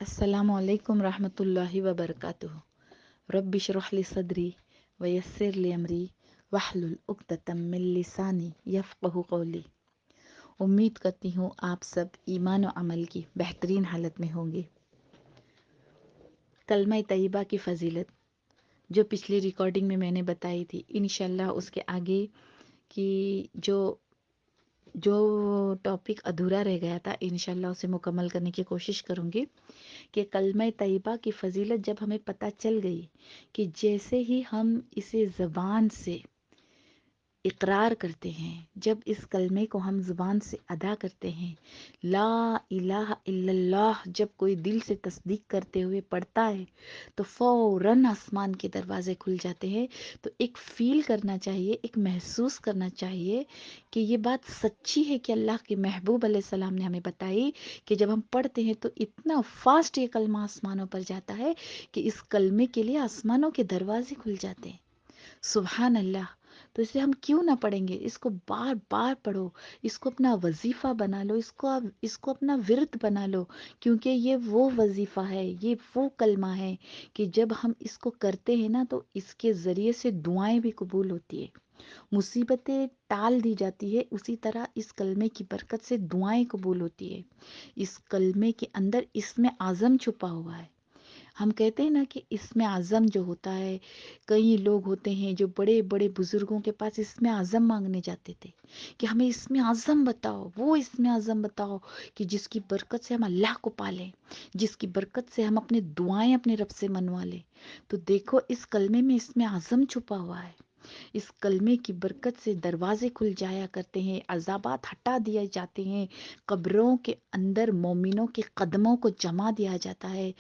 السلام علیکم ورحمۃ اللہ وبرکاتہ۔ رب اشرح لی صدری ویسر لی امری واحلل عقدۃ من لسانی یفقہوا قولی۔ امید کرتی ہوں آپ سب ایمان و عمل کی بہترین حالت میں ہوں گے۔ کلمہ طیبہ کی فضیلت جو پچھلی ریکارڈنگ میں نے بتائی تھی، انشاءاللہ اس کے آگے کی جو ٹاپک ادھورا رہ گیا تھا انشاءاللہ اسے مکمل کرنے کی کوشش کروں گی کہ کلمہ طیبہ کی فضیلت جب ہمیں پتہ چل گئی کہ جیسے ہی ہم اسے زبان سے اقرار کرتے ہیں، جب اس کلمے کو ہم زبان سے ادا کرتے ہیں، لا الہ الا اللہ جب کوئی دل سے تصدیق کرتے ہوئے پڑھتا ہے تو فوراً آسمان کے دروازے کھل جاتے ہیں۔ تو ایک فیل کرنا چاہیے، ایک محسوس کرنا چاہیے کہ یہ بات سچی ہے کہ اللہ کے محبوب علیہ السلام نے ہمیں بتائی کہ جب ہم پڑھتے ہیں تو اتنا فاسٹ یہ کلمہ آسمانوں پر جاتا ہے کہ اس کلمے کے لیے آسمانوں کے دروازے کھل جاتے ہیں۔ سبحان اللہ۔ تو اسے ہم کیوں نہ پڑھیں گے؟ اس کو بار بار پڑھو، اس کو اپنا وظیفہ بنا لو، اس کو اپنا ورد بنا لو، کیونکہ یہ وہ وظیفہ ہے، یہ وہ کلمہ ہے کہ جب ہم اس کو کرتے ہیں نا تو اس کے ذریعے سے دعائیں بھی قبول ہوتی ہے، مصیبتیں ٹال دی جاتی ہے، اسی طرح اس کلمے کی برکت سے دعائیں قبول ہوتی ہے۔ اس کلمے کے اندر اسم اعظم چھپا ہوا ہے۔ ہم کہتے ہیں نا کہ اسم اعظم جو ہوتا ہے، کئی لوگ ہوتے ہیں جو بڑے بڑے بزرگوں کے پاس اسم اعظم مانگنے جاتے تھے کہ ہمیں اسم اعظم بتاؤ، وہ اسم اعظم بتاؤ کہ جس کی برکت سے ہم اللہ کو پالیں، جس کی برکت سے ہم اپنے دعائیں اپنے رب سے منوا لیں۔ تو دیکھو اس کلمے میں اسم اعظم چھپا ہوا ہے۔ اس کلمے کی برکت سے دروازے کھل جایا کرتے ہیں، عذابات ہٹا دیے جاتے ہیں، قبروں کے اندر مومنوں کے قدموں کو جما دیا جاتا ہے۔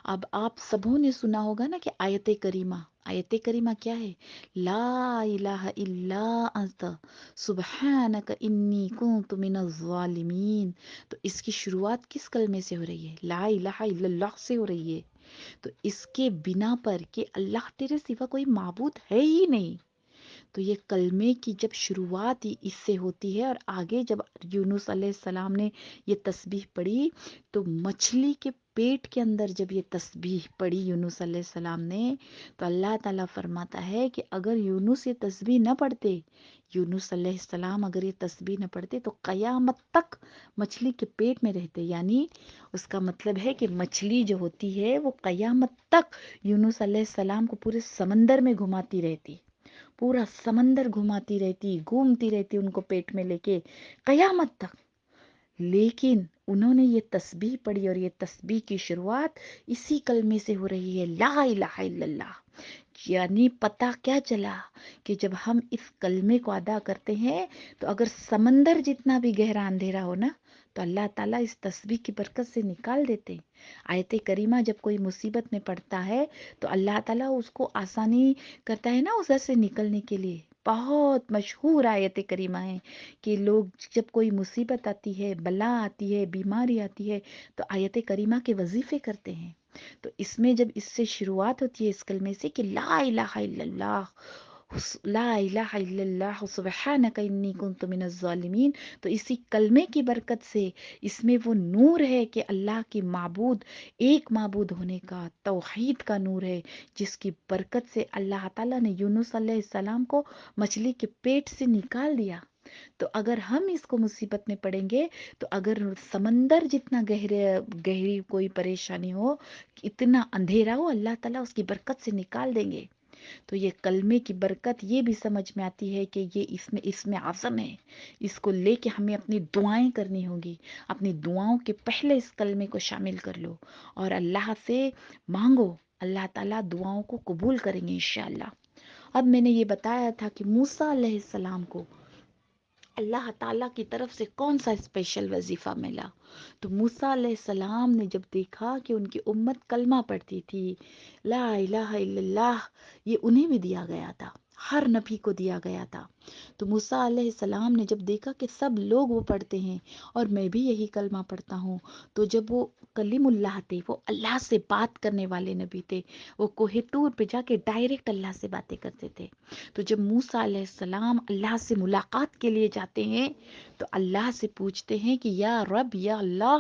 اب آپ سبوں نے سنا ہوگا نا کہ آیت کریمہ کیا ہے؟ لا الہ الا انت سبحانک انی کنت من الظالمین۔ تو اس کی شروعات کس کلمے سے ہو رہی ہے؟ لا الہ الا اللہ سے ہو رہی ہے۔ تو اس کے بنا پر کہ اللہ تیرے سوا کوئی معبود ہے ہی نہیں، تو یہ کلمے کی جب شروعات ہی اس سے ہوتی ہے، اور آگے جب یونس علیہ السلام نے یہ تسبیح پڑھی تو مچھلی کے پیٹ کے اندر جب یہ تسبیح پڑھی یونس علیہ السلام نے تو اللہ تعالیٰ فرماتا ہے کہ اگر یونس یہ تسبیح نہ پڑھتے، یونس علیہ السلام اگر یہ تسبیح نہ پڑھتے تو قیامت تک مچھلی کے پیٹ میں رہتے، یعنی اس کا مطلب ہے کہ مچھلی جو ہوتی ہے وہ قیامت تک یونس علیہ السلام کو پورے سمندر میں گھماتی رہتی، پورا سمندر گھماتی رہتی، گھومتی رہتی ان کو پیٹ میں لے کے قیامت تک۔ لیکن انہوں نے یہ تسبیح پڑھی اور یہ تسبیح کی شروعات اسی کلمے سے ہو رہی ہے، لا الہ الا اللہ۔ یعنی پتہ کیا چلا کہ جب ہم اس کلمے کو ادا کرتے ہیں تو اگر سمندر جتنا بھی گہرا اندھیرا ہو نا تو اللہ تعالیٰ اس تسبیح کی برکت سے نکال دیتے۔ آیت کریمہ جب کوئی مصیبت میں پڑتا ہے تو اللہ تعالیٰ اس کو آسانی کرتا ہے نا ادھر سے نکلنے کے لیے۔ بہت مشہور آیت کریمہ ہے کہ لوگ جب کوئی مصیبت آتی ہے، بلا آتی ہے، بیماری آتی ہے تو آیت کریمہ کے وظیفے کرتے ہیں۔ تو اس میں جب اس سے شروعات ہوتی ہے اس کلمے سے کہ لا الہ الا اللہ، لا الہ الا اللہ سبحانک انی کنت من الظالمین، تو اسی کلمے کی برکت سے اس میں وہ نور ہے کہ اللہ کی معبود، ایک معبود ہونے کا، توحید کا نور ہے، جس کی برکت سے اللہ تعالیٰ نے یونس علیہ السلام کو مچھلی کے پیٹ سے نکال دیا۔ تو اگر ہم اس کو مصیبت میں پڑیں گے تو اگر سمندر جتنا گہری کوئی پریشانی ہو، اتنا اندھیرا ہو، اللہ تعالیٰ اس کی برکت سے نکال دیں گے۔ تو یہ کلمے کی برکت یہ بھی سمجھ میں آتی ہے کہ یہ اس میں اعظم ہے، اس کو لے کے ہمیں اپنی دعائیں کرنی ہوگی، اپنی دعاؤں کے پہلے اس کلمے کو شامل کر لو اور اللہ سے مانگو، اللہ تعالیٰ دعاؤں کو قبول کریں گے انشاءاللہ۔ اب میں نے یہ بتایا تھا کہ موسیٰ علیہ السلام کو اللہ تعالیٰ کی طرف سے کون سا اسپیشل وظیفہ ملا؟ تو موسیٰ علیہ السلام نے جب دیکھا کہ ان کی امت کلمہ پڑھتی تھی، لا الہ الا اللہ، یہ انہیں بھی دیا گیا تھا، ہر نبی کو دیا گیا تھا۔ تو موسیٰ علیہ السلام نے جب دیکھا کہ سب لوگ وہ پڑھتے ہیں اور میں بھی یہی کلمہ پڑھتا ہوں، تو جب وہ کلیم اللہ تھے، وہ اللہ سے بات کرنے والے نبی تھے، وہ کوہ طور پہ جا کے ڈائریکٹ اللہ سے باتیں کرتے تھے۔ تو جب موسیٰ علیہ السلام اللہ سے ملاقات کے لیے جاتے ہیں تو اللہ سے پوچھتے ہیں کہ یا رب، یا اللہ،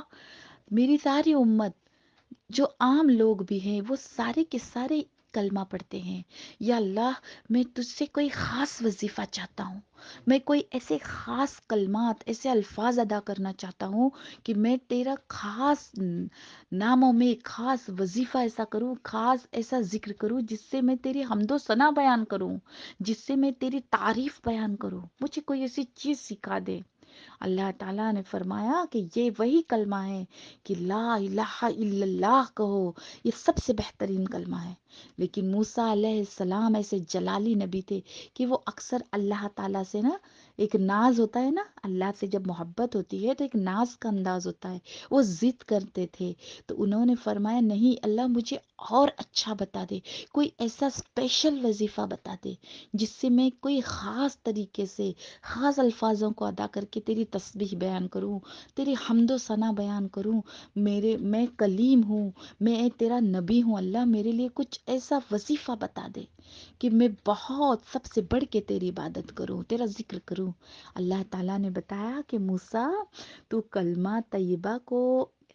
میری ساری امت جو عام لوگ بھی ہیں وہ سارے کے سارے کلمہ پڑھتے ہیں، یا اللہ میں تجھ سے کوئی خاص وظیفہ چاہتا ہوں، میں کوئی ایسے خاص کلمات، ایسے الفاظ ادا کرنا چاہتا ہوں کہ میں تیرا خاص ناموں میں خاص وظیفہ ایسا کروں، خاص ایسا ذکر کروں جس سے میں تیری حمد و ثنا بیان کروں، جس سے میں تیری تعریف بیان کروں، مجھے کوئی ایسی چیز سکھا دے۔ اللہ تعالیٰ نے فرمایا کہ یہ وہی کلمہ ہے کہ لا الہ الا اللہ کہو، یہ سب سے بہترین کلمہ ہے۔ لیکن موسیٰ علیہ السلام ایسے جلالی نبی تھے کہ وہ اکثر اللہ تعالیٰ سے نا، ایک ناز ہوتا ہے نا، اللہ سے جب محبت ہوتی ہے تو ایک ناز کا انداز ہوتا ہے، وہ ضد کرتے تھے۔ تو انہوں نے فرمایا نہیں اللہ مجھے اور اچھا بتا دے، کوئی ایسا اسپیشل وظیفہ بتا دے جس سے میں کوئی خاص طریقے سے خاص الفاظوں کو ادا کر کے تیری تسبیح بیان کروں، تیری حمد و ثنا بیان کروں۔ میں کلیم ہوں، میں تیرا نبی ہوں، اللہ میرے لیے کچھ ایسا وظیفہ بتا دے کہ میں بہت سب سے بڑھ کے تیری عبادت کروں، تیرا ذکر کروں۔ اللہ تعالیٰ نے بتایا کہ موسیٰ تو کلمہ طیبہ کو،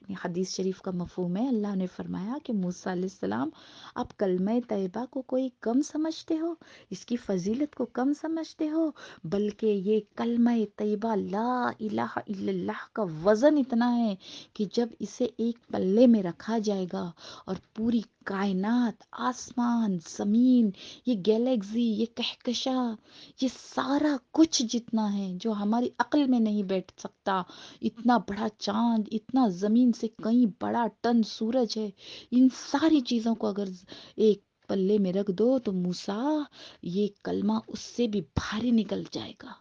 یعنی حدیث شریف کا مفہوم ہے، اللہ نے فرمایا کہ موسیٰ علیہ السلام آپ کلمہ طیبہ کو کوئی کم سمجھتے ہو، اس کی فضیلت کو کم سمجھتے ہو، بلکہ یہ کلمہ طیبہ لا الہ الا اللہ کا وزن اتنا ہے کہ جب اسے ایک پلے میں رکھا جائے گا اور پوری کائنات، آسمان، زمین، یہ گیلیکسی، یہ کہکشاں، یہ سارا کچھ جتنا ہے جو ہماری عقل میں نہیں بیٹھ سکتا، اتنا بڑا چاند، اتنا زمین سے کہیں بڑا ٹن سورج ہے، ان ساری چیزوں کو اگر ایک پلے میں رکھ دو تو موسیٰ یہ کلمہ اس سے بھی بھاری نکل جائے گا۔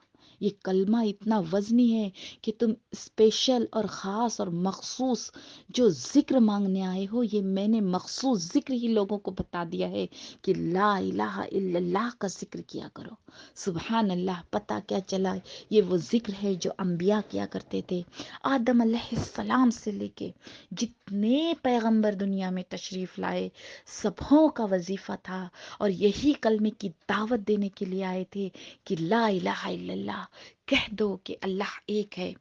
یہ کلمہ اتنا وزنی ہے کہ تم اسپیشل اور خاص اور مخصوص جو ذکر مانگنے آئے ہو، یہ میں نے مخصوص ذکر ہی لوگوں کو بتا دیا ہے کہ لا الہ الا اللہ کا ذکر کیا کرو۔ سبحان اللہ، پتہ کیا چلا، یہ وہ ذکر ہے جو انبیاء کیا کرتے تھے۔ آدم علیہ السلام سے لے کے جتنے پیغمبر دنیا میں تشریف لائے، سبوں کا وظیفہ تھا اور یہی کلمے کی دعوت دینے کے لیے آئے تھے کہ لا الہ الا اللہ، کہہ دو کہ اللہ ایک ہے۔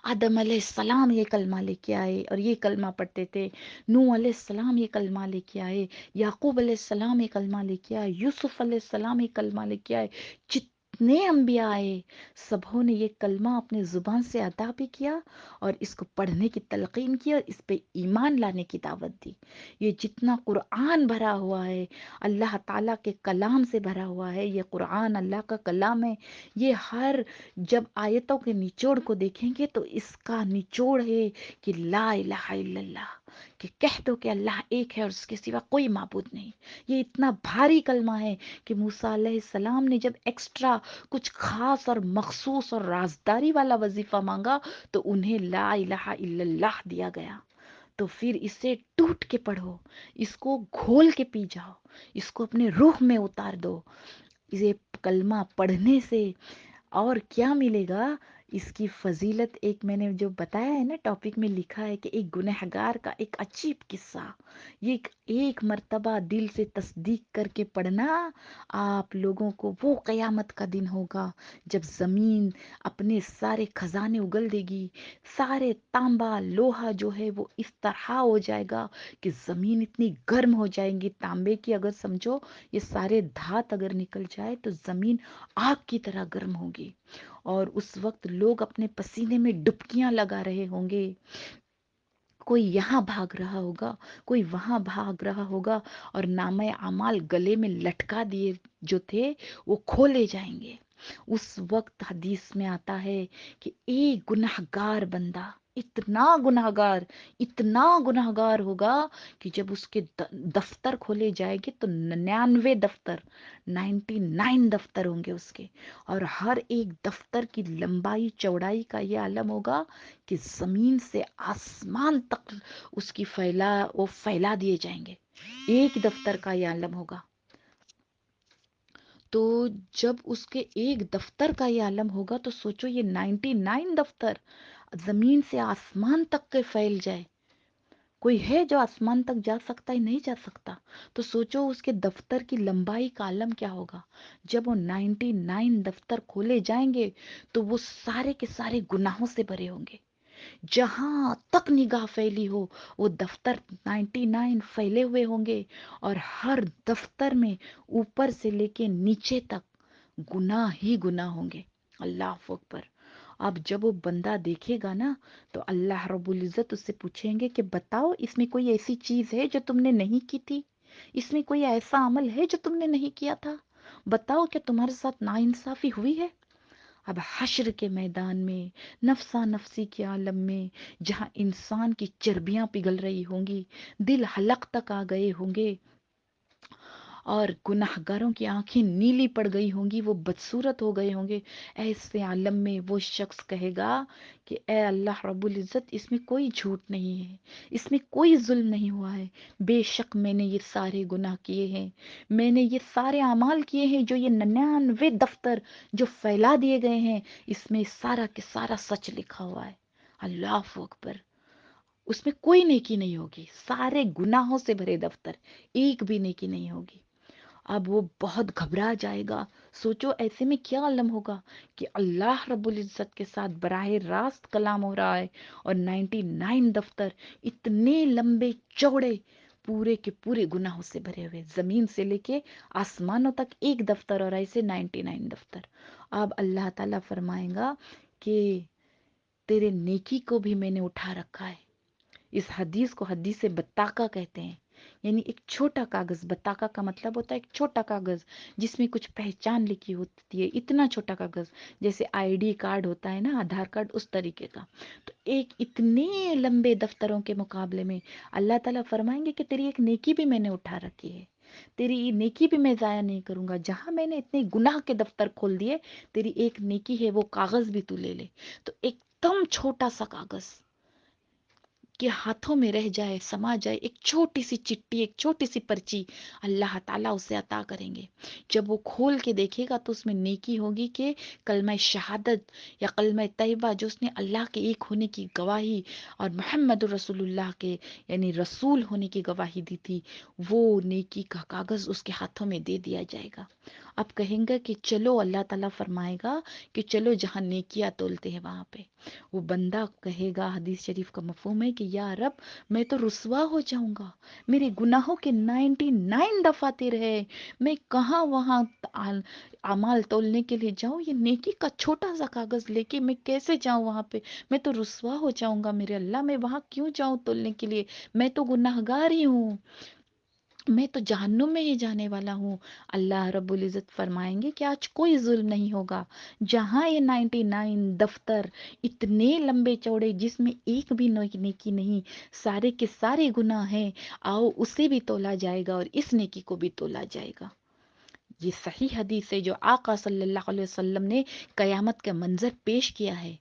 آدم علیہ السلام یہ کلمہ لے کے آئے اور یہ کلمہ پڑھتے تھے، نوح علیہ السلام یہ کلمہ لے کے آئے، یعقوب علیہ السلام یہ کلمہ لے کے آئے، یوسف علیہ السلام یہ کلمہ لے کے آئے، جتنے انبیاء آئے سبوں نے یہ کلمہ اپنے زبان سے ادا بھی کیا اور اس کو پڑھنے کی تلقین کی اور اس پہ ایمان لانے کی دعوت دی۔ یہ جتنا قرآن بھرا ہوا ہے اللہ تعالیٰ کے کلام سے بھرا ہوا ہے، یہ قرآن اللہ کا کلام ہے، یہ ہر جب آیتوں کے نچوڑ کو دیکھیں گے تو اس کا نچوڑ ہے کہ لا الہ الا اللہ، کہ کہہ دو کہ اللہ ایک ہے اور اس کے سوا کوئی معبود نہیں۔ یہ اتنا بھاری کلمہ ہے کہ موسیٰ علیہ السلام نے جب ایکسٹرا کچھ خاص اور مخصوص اور رازداری والا وظیفہ مانگا تو انہیں لا الہ الا اللہ دیا گیا۔ تو پھر اسے ٹوٹ کے پڑھو، اس کو گھول کے پی جاؤ، اس کو اپنے روح میں اتار دو۔ اسے کلمہ پڑھنے سے اور کیا ملے گا، اس کی فضیلت ایک میں نے جو بتایا ہے نا، ٹاپک میں لکھا ہے کہ ایک گنہگار کا ایک عجیب قصہ، یہ ایک مرتبہ دل سے تصدیق کر کے پڑھنا، آپ لوگوں کو وہ قیامت کا دن ہوگا جب زمین اپنے سارے خزانے اگل دے گی، سارے تانبا لوہا جو ہے وہ اس طرح ہو جائے گا کہ زمین اتنی گرم ہو جائیں گی، تانبے کی اگر سمجھو یہ سارے دھات اگر نکل جائے تو زمین آگ کی طرح گرم ہوگی، اور اس وقت لوگ اپنے پسینے میں ڈبکیاں لگا رہے ہوں گے، کوئی یہاں بھاگ رہا ہوگا، کوئی وہاں بھاگ رہا ہوگا، اور نامہ اعمال گلے میں لٹکا دیے جو تھے وہ کھولے جائیں گے۔ اس وقت حدیث میں آتا ہے کہ ایک گنہگار بندہ، اتنا گنہگار ہوگا کہ جب اس کے دفتر کھولے جائیں گے تو 99 دفتر، 99 دفتر ہوں گے اس کے، اور ہر ایک دفتر کی لمبائی چوڑائی کا یہ عالم ہوگا کہ زمین سے آسمان تک اس کی وہ پھیلا دیے جائیں گے، ایک دفتر کا یہ عالم ہوگا۔ تو جب اس کے ایک دفتر کا یہ عالم ہوگا تو سوچو یہ 99 دفتر زمین سے آسمان تک کے پھیل جائے، کوئی ہے جو آسمان تک جا سکتا ہے؟ نہیں جا سکتا۔ تو سوچو اس کے دفتر کی لمبائی کا عالم کیا ہوگا۔ جب وہ 99 دفتر کھولے جائیں گے تو وہ سارے کے سارے گناہوں سے بھرے ہوں گے، جہاں تک نگاہ پھیلی ہو وہ دفتر 99 پھیلے ہوئے ہوں گے، اور ہر دفتر میں اوپر سے لے کے نیچے تک گناہ ہی گناہ ہوں گے۔ اللہ اکبر۔ اب جب وہ بندہ دیکھے گا نا تو اللہ رب العزت اس سے پوچھیں گے کہ بتاؤ اس میں کوئی ایسی چیز ہے جو تم نے نہیں کی تھی، اس میں کوئی ایسا عمل ہے جو تم نے نہیں کیا تھا، بتاؤ کہ تمہارے ساتھ ناانصافی ہوئی ہے۔ اب حشر کے میدان میں، نفسا نفسی کے عالم میں، جہاں انسان کی چربیاں پگھل رہی ہوں گی، دل حلق تک آ گئے ہوں گے، اور گناہگاروں کی آنکھیں نیلی پڑ گئی ہوں گی، وہ بدصورت ہو گئے ہوں گے، ایسے عالم میں وہ شخص کہے گا کہ اے اللہ رب العزت، اس میں کوئی جھوٹ نہیں ہے، اس میں کوئی ظلم نہیں ہوا ہے، بے شک میں نے یہ سارے گناہ کیے ہیں، میں نے یہ سارے اعمال کیے ہیں، جو یہ 99 دفتر جو پھیلا دیے گئے ہیں، اس میں سارا کے سارا سچ لکھا ہوا ہے۔ اللہ اکبر۔ اس میں کوئی نیکی نہیں ہوگی، سارے گناہوں سے بھرے دفتر، ایک بھی نیکی نہیں ہوگی۔ اب وہ بہت گھبرا جائے گا۔ سوچو ایسے میں کیا عالم ہوگا کہ اللہ رب العزت کے ساتھ براہ راست کلام ہو رہا ہے، اور 99 دفتر اتنے لمبے چوڑے، پورے کے پورے گناہوں سے بھرے ہوئے، زمین سے لے کے آسمانوں تک ایک دفتر، اور ایسے 99 دفتر۔ اب اللہ تعالیٰ فرمائے گا کہ تیرے نیکی کو بھی میں نے اٹھا رکھا ہے۔ اس حدیث کو حدیث بطاقہ کہتے ہیں، یعنی ایک چھوٹا کاغذ، بطاقہ کا مطلب ہوتا ہے ایک چھوٹا کاغذ جس میں کچھ پہچان لکھی ہوتی ہے، اتنا چھوٹا کاغذ، جیسے آئی ڈی کارڈ ہوتا ہے نا، آدھار کارڈ، اس طریقے کا۔ تو ایک اتنے لمبے دفتروں کے مقابلے میں اللہ تعالیٰ فرمائیں گے کہ تیری ایک نیکی بھی میں نے اٹھا رکھی ہے، تیری یہ نیکی بھی میں ضائع نہیں کروں گا، جہاں میں نے اتنے گناہ کے دفتر کھول دیے، تیری ایک نیکی ہے وہ کاغذ بھی تو لے لے۔ تو ایک دم چھوٹا سا کاغذ کے ہاتھوں میں رہ جائے، سما جائے، ایک چھوٹی سی چٹی، ایک چھوٹی سی پرچی اللہ تعالیٰ اسے عطا کریں گے۔ جب وہ کھول کے دیکھے گا تو اس میں نیکی ہوگی کہ کلمہ شہادت یا کلمہ طیبہ، جو اس نے اللہ کے ایک ہونے کی گواہی اور محمد رسول اللہ کے یعنی رسول ہونے کی گواہی دی تھی، وہ نیکی کا کاغذ اس کے ہاتھوں میں دے دیا جائے گا۔ اب کہیں گا کہ چلو، اللہ تعالیٰ فرمائے گا کہ چلو جہاں نیکیاں تولتے ہیں وہاں پہ۔ وہ بندہ کہے گا، حدیث شریف کا مفہوم ہے کہ یا رب، میں تو رسوا ہو جاؤں گا، میرے گناہوں کے 99 دفاتر ہے، میں کہاں وہاں اعمال تولنے کے لیے جاؤں، یہ نیکی کا چھوٹا سا کاغذ لے کے میں کیسے جاؤں وہاں پہ، میں تو رسوا ہو جاؤں گا میرے اللہ، میں وہاں کیوں جاؤں تولنے کے لیے، میں تو گناہگار ہی ہوں، میں تو جہنم میں ہی جانے والا ہوں۔ اللہ رب العزت فرمائیں گے کہ آج کوئی ظلم نہیں ہوگا، جہاں یہ 99 دفتر اتنے لمبے چوڑے جس میں ایک بھی نیکی نہیں، سارے کے سارے گناہ ہیں، آؤ اسے بھی تولا جائے گا اور اس نیکی کو بھی تولا جائے گا۔ یہ صحیح حدیث ہے جو آقا صلی اللہ علیہ وسلم نے قیامت کا منظر پیش کیا ہے۔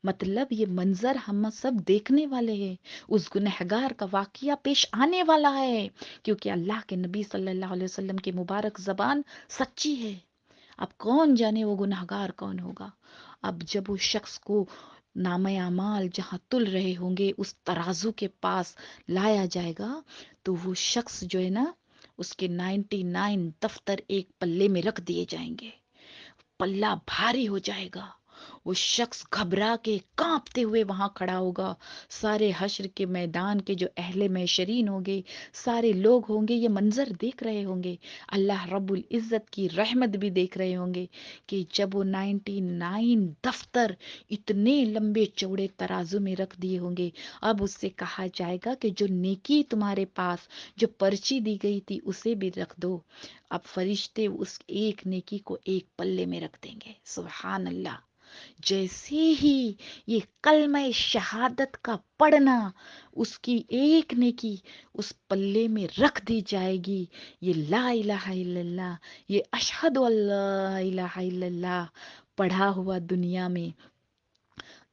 مطلب یہ منظر ہم سب دیکھنے والے ہیں، اس گنہگار کا واقعہ پیش آنے والا ہے، کیونکہ اللہ کے نبی صلی اللہ علیہ وسلم کی مبارک زبان سچی ہے۔ اب کون جانے وہ گنہگار کون ہوگا۔ اب جب اس شخص کو نام اعمال جہاں تل رہے ہوں گے اس ترازو کے پاس لایا جائے گا، تو وہ شخص جو ہے نا، اس کے 99 دفتر ایک پلے میں رکھ دیے جائیں گے، پلہ بھاری ہو جائے گا، وہ شخص گھبرا کے کانپتے ہوئے وہاں کھڑا ہوگا، سارے حشر کے میدان کے جو اہل محشرین ہوں گے، سارے لوگ ہوں گے، یہ منظر دیکھ رہے ہوں گے، اللہ رب العزت کی رحمت بھی دیکھ رہے ہوں گے کہ جب وہ 99 دفتر اتنے لمبے چوڑے ترازو میں رکھ دیے ہوں گے، اب اس سے کہا جائے گا کہ جو نیکی تمہارے پاس جو پرچی دی گئی تھی اسے بھی رکھ دو۔ اب فرشتے اس ایک نیکی کو ایک پلے میں رکھ دیں گے۔ سبحان اللہ۔ جیسے ہی یہ کلمہ شہادت کا پڑھنا، اس کی ایک نیکی اس پلے میں رکھ دی جائے گی، یہ لا الہ الا اللہ، یہ اشہد ان لا الہ الا اللہ پڑھا ہوا دنیا میں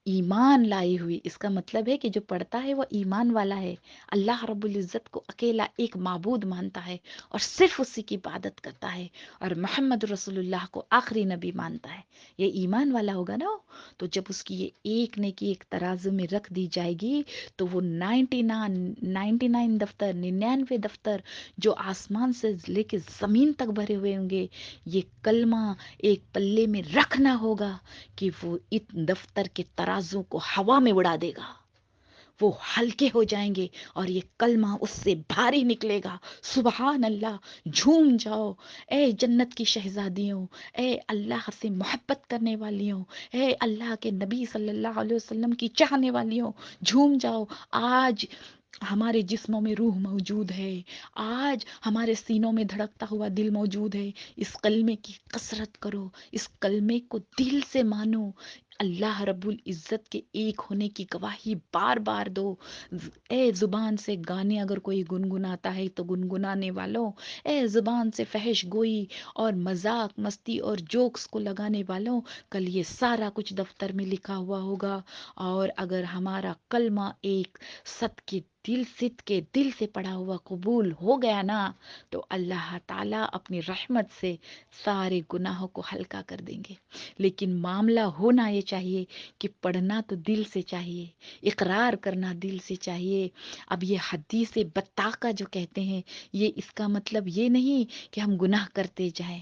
ایمان لائی ہوئی، اس کا مطلب ہے کہ جو پڑھتا ہے وہ ایمان والا ہے، اللہ رب العزت کو اکیلا ایک معبود مانتا ہے اور صرف اسی کی عبادت کرتا ہے، اور محمد رسول اللہ کو آخری نبی مانتا ہے، یہ ایمان والا ہوگا نا۔ تو جب اس کی یہ ایک نیکی ایک ترازو میں رکھ دی جائے گی تو وہ 99 دفتر، 99 دفتر جو آسمان سے لے کے زمین تک بھرے ہوئے ہوں گے، یہ کلمہ ایک پلے میں رکھنا ہوگا کہ وہ اس دفتر کے ترازو ترازو کو ہوا میں اڑا دے گا، وہ ہلکے ہو جائیں گے اور یہ کلمہ اس سے بھاری نکلے گا۔ سبحان اللہ! جھوم جاؤ اے جنت کی شہزادیوں، اے اللہ سے محبت کرنے والیوں، اے اللہ کے نبی صلی اللہ علیہ وسلم کی چاہنے والیوں، جھوم جاؤ۔ آج ہمارے جسموں میں روح موجود ہے، آج ہمارے سینوں میں دھڑکتا ہوا دل موجود ہے۔ اس کلمے کی کثرت کرو، اس کلمے کو دل سے مانو، اللہ رب العزت کے ایک ہونے کی گواہی بار بار دو۔ اے زبان سے گانے اگر کوئی گنگناتا ہے تو گنگنانے والوں، اے زبان سے فحش گوئی اور مذاق مستی اور جوکس کو لگانے والوں، کل یہ سارا کچھ دفتر میں لکھا ہوا ہوگا۔ اور اگر ہمارا کلمہ ایک ست کے دل سے پڑھا ہوا قبول ہو گیا نا، تو اللہ تعالیٰ اپنی رحمت سے سارے گناہوں کو ہلکا کر دیں گے۔ لیکن معاملہ ہونا یہ چاہیے کہ پڑھنا تو دل سے چاہیے، اقرار کرنا دل سے چاہیے۔ اب یہ حدیث بطاقہ جو کہتے ہیں، یہ اس کا مطلب یہ نہیں کہ ہم گناہ کرتے جائیں،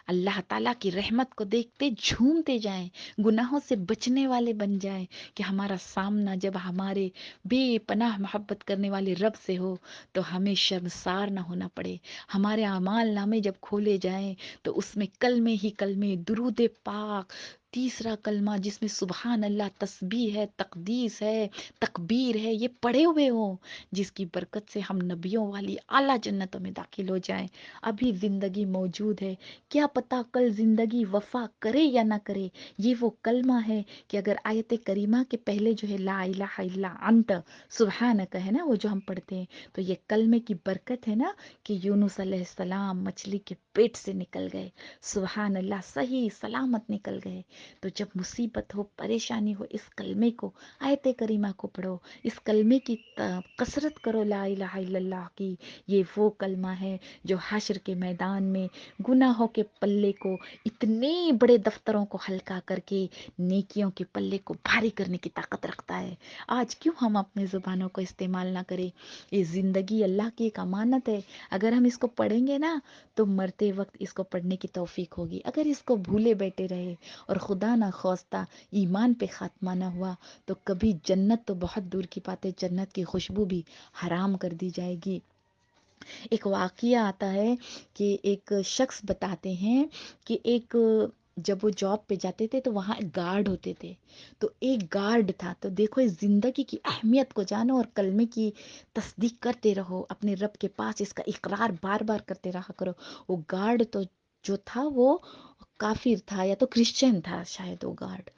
اللہ تعالیٰ کی رحمت کو دیکھتے جھومتے جائیں، گناہوں سے بچنے والے بن جائیں، کہ ہمارا سامنا جب ہمارے بے پناہ محبت کرنے والے رب سے ہو تو ہمیں شرمسار نہ ہونا پڑے۔ ہمارے اعمال نامے جب کھولے جائیں تو اس میں کلمے ہی کلمے، درود پاک، تیسرا کلمہ جس میں سبحان اللہ، تسبیح ہے، تقدیس ہے، تکبیر ہے، یہ پڑھے ہوئے ہوں، جس کی برکت سے ہم نبیوں والی اعلیٰ جنتوں میں داخل ہو جائیں۔ ابھی زندگی موجود ہے، کیا پتا کل زندگی وفا کرے یا نہ کرے۔ یہ وہ کلمہ ہے کہ اگر آیت کریمہ کے پہلے جو ہے لا الہ الا انت سبحانک ہے نا، وہ جو ہم پڑھتے ہیں، تو یہ کلمے کی برکت ہے نا کہ یونس علیہ السلام مچھلی کے پیٹ سے نکل گئے، سبحان اللہ، صحیح سلامت نکل گئے۔ تو جب مصیبت ہو، پریشانی ہو، اس کلمے کو، آیت کریمہ کو پڑھو، اس کلمے کی کثرت کرو، لا الہ الا اللہ کی۔ یہ وہ کلمہ ہے جو حشر کے میدان میں گناہوں کے پلے کو، اتنے بڑے دفتروں کو ہلکا کر کے نیکیوں کے پلے کو بھاری کرنے کی طاقت رکھتا ہے۔ آج کیوں ہم اپنے زبانوں کو استعمال نہ کریں؟ یہ زندگی اللہ کی ایک امانت ہے، اگر ہم اس کو پڑھیں گے نا تو مرتے وقت اس کو پڑھنے کی توفیق ہوگی۔ اگر اس کو بھولے بیٹھے رہے اور خدا نہ خواستہ ایمان پہ خاتمہ نہ ہوا تو کبھی جنت تو بہت دور کی بات ہے، جنت کی خوشبو بھی حرام کر دی جائے گی۔ ایک واقعہ آتا ہے کہ ایک شخص بتاتے ہیں کہ جب وہ جاب پہ جاتے تھے تو وہاں ایک گارڈ ہوتے تھے، تو ایک گارڈ تھا، تو دیکھو اس زندگی کی اہمیت کو جانو اور کلمے کی تصدیق کرتے رہو، اپنے رب کے پاس اس کا اقرار بار بار کرتے رہا کرو۔ وہ گارڈ تو جو تھا وہ کافر تھا، یا تو کرسچن تھا شاید وہ گارڈ۔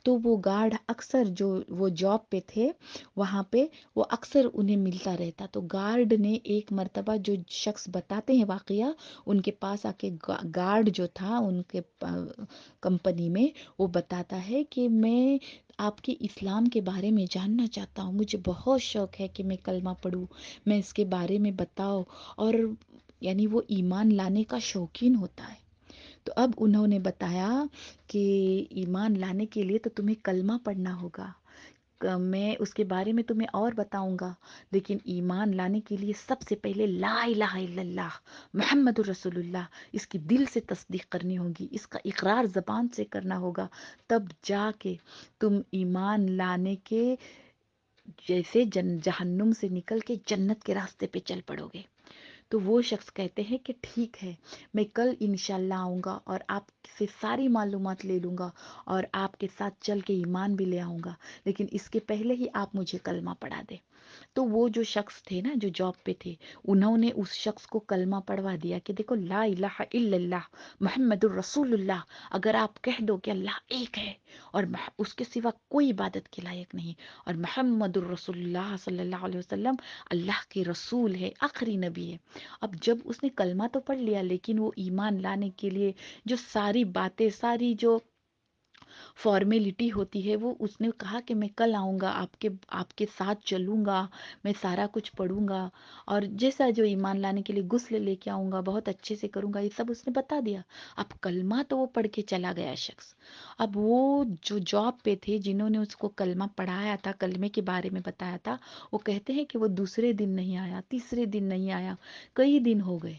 تو وہ گارڈ اکثر جو وہ جاب پہ تھے وہاں پہ وہ اکثر انہیں ملتا رہتا، تو گارڈ نے ایک مرتبہ، جو شخص بتاتے ہیں واقعہ، ان کے پاس آ کے گارڈ جو تھا ان کے کمپنی میں، وہ بتاتا ہے کہ میں آپ کے اسلام کے بارے میں جاننا چاہتا ہوں، مجھے بہت شوق ہے کہ میں کلمہ پڑھوں، میں اس کے بارے میں بتاؤ۔ اور یعنی وہ ایمان لانے کا شوقین ہوتا ہے۔ تو اب انہوں نے بتایا کہ ایمان لانے کے لیے تو تمہیں کلمہ پڑھنا ہوگا، میں اس کے بارے میں تمہیں اور بتاؤں گا، لیکن ایمان لانے کے لیے سب سے پہلے لا الہ الا اللہ محمد الرسول اللہ، اس کی دل سے تصدیق کرنی ہوگی، اس کا اقرار زبان سے کرنا ہوگا، تب جا کے تم ایمان لانے کے جیسے جہنم سے نکل کے جنت کے راستے پہ چل پڑو گے۔ تو وہ شخص کہتے ہیں کہ ٹھیک ہے، میں کل انشاءاللہ آؤں گا اور آپ سے ساری معلومات لے لوں گا اور آپ کے ساتھ چل کے ایمان بھی لے آؤں گا، لیکن اس کے پہلے ہی آپ مجھے کلمہ پڑھا دیں۔ تو وہ جو شخص تھے نا، جو جاب پہ تھے، انہوں نے اس شخص کو کلمہ پڑھوا دیا کہ دیکھو لا الہ الا اللہ محمد الرسول اللہ، اگر آپ کہہ دو کہ اللہ ایک ہے اور اس کے سوا کوئی عبادت کے لائق نہیں، اور محمد الرسول اللہ صلی اللہ علیہ وسلم اللہ کے رسول ہے، آخری نبی ہے۔ اب جب اس نے کلمہ تو پڑھ لیا، لیکن وہ ایمان لانے کے لیے جو ساری باتیں، ساری جو فارمیلٹی ہوتی ہے، وہ اس نے کہا کہ میں کل آؤں گا، آپ کے ساتھ چلوں گا، میں سارا کچھ پڑھوں گا، اور جیسا جو ایمان لانے کے لیے غسل لے کے آؤں گا، بہت اچھے سے کروں گا، یہ سب اس نے بتا دیا۔ اب کلمہ تو وہ پڑھ کے چلا گیا شخص۔ اب وہ جو جاب پہ تھے، جنہوں نے اس کو کلمہ پڑھایا تھا، کلمے کے بارے میں بتایا تھا، وہ کہتے ہیں کہ وہ دوسرے دن نہیں آیا، تیسرے دن نہیں آیا، کئی دن ہو گئے۔